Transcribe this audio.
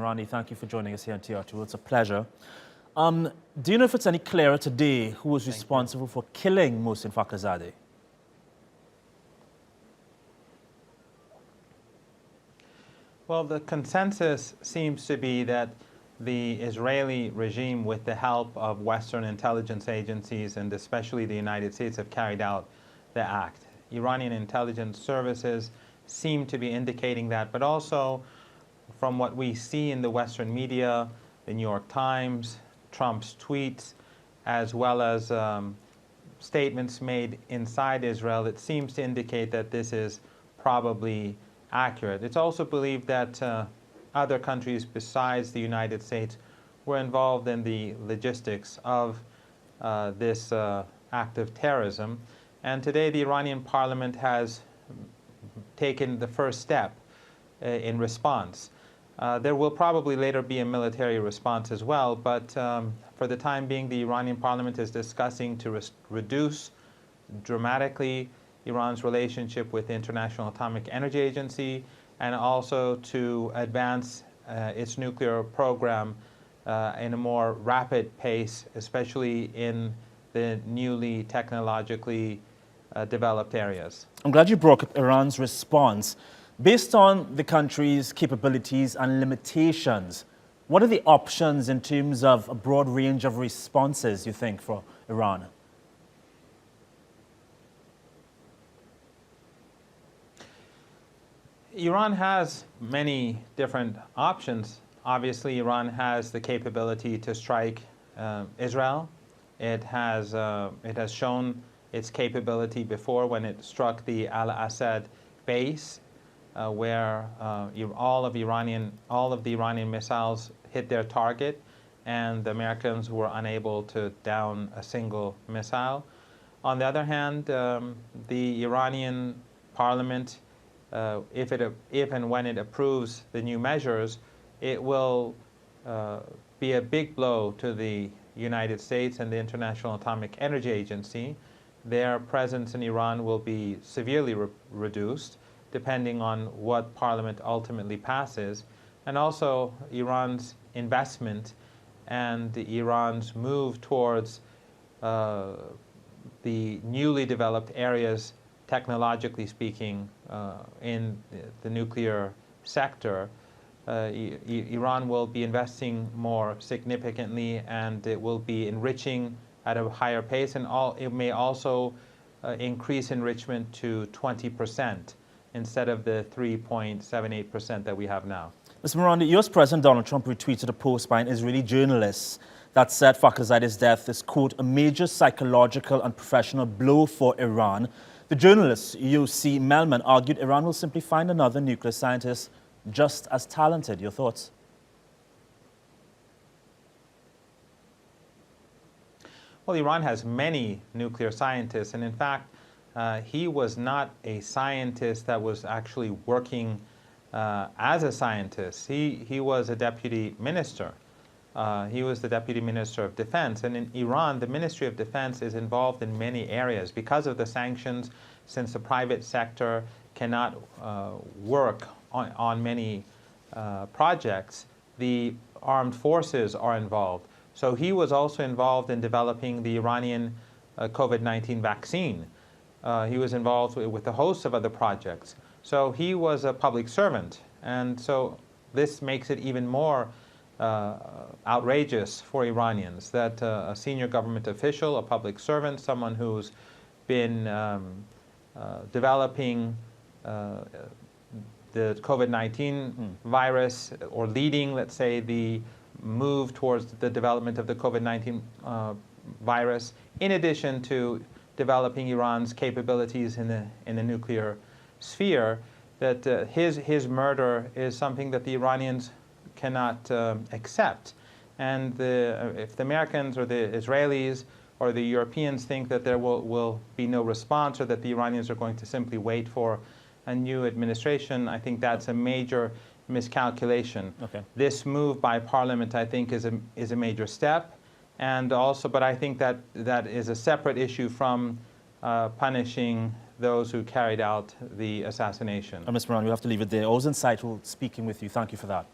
Marandi, thank you for joining us here on TR2. It's a pleasure. Do you know if it's any clearer today who was responsible for killing Mohsen Fakhrizadeh? Well, the consensus seems to be that the Israeli regime, with the help of Western intelligence agencies and especially the United States, have carried out the act. Iranian intelligence services seem to be indicating that, but also from what we see in the Western media, the New York Times, Trump's tweets, as well as statements made inside Israel, it seems to indicate that this is probably accurate. It's also believed that other countries besides the United States were involved in the logistics of this act of terrorism. And today the Iranian parliament has taken the first step in response. There will probably later be a military response as well, but for the time being, the Iranian parliament is discussing to reduce dramatically Iran's relationship with the International Atomic Energy Agency, and also to advance its nuclear program in a more rapid pace, especially in the newly technologically developed areas. I'm glad you brought up Iran's response. Based on the country's capabilities and limitations, what are the options in terms of a broad range of responses, you think, for Iran? Iran has many different options. Obviously, Iran has the capability to strike Israel. It has shown its capability before when it struck the Al-Assad base, where all of the Iranian missiles hit their target, and the Americans were unable to down a single missile. On the other hand, the Iranian parliament, if and when it approves the new measures, it will be a big blow to the United States and the International Atomic Energy Agency. Their presence in Iran will be severely reduced, depending on what Parliament ultimately passes, and also Iran's investment and Iran's move towards the newly developed areas, technologically speaking, in the nuclear sector. Iran will be investing more significantly, and it will be enriching at a higher pace, and it may also increase enrichment to 20%. Instead of the 3.78% that we have now. Mr. Marandi, US President Donald Trump retweeted a post by an Israeli journalist that said Fakhrizadeh's death is, quote, a major psychological and professional blow for Iran. The journalist, U.C. Melman, argued Iran will simply find another nuclear scientist just as talented. Your thoughts? Well, Iran has many nuclear scientists, and in fact, he was not a scientist that was actually working as a scientist. He was a deputy minister. He was the deputy minister of defense. And in Iran, the Ministry of Defense is involved in many areas. Because of the sanctions, since the private sector cannot work on many projects, the armed forces are involved. So he was also involved in developing the Iranian COVID-19 vaccine. He was involved with a host of other projects. So he was a public servant. And so this makes it even more outrageous for Iranians that a senior government official, a public servant, someone who's been developing the COVID-19 virus, or leading, let's say, the move towards the development of the COVID-19 virus, in addition to developing Iran's capabilities in the nuclear sphere, that his murder is something that the Iranians cannot accept. And if the Americans or the Israelis or the Europeans think that there will be no response, or that the Iranians are going to simply wait for a new administration, I think that's a major miscalculation. Okay. This move by Parliament, I think, is a major step. And also, but I think that is a separate issue from punishing those who carried out the assassination. Mr. Marandi, we have to leave it there. Always insightful speaking with you. Thank you for that.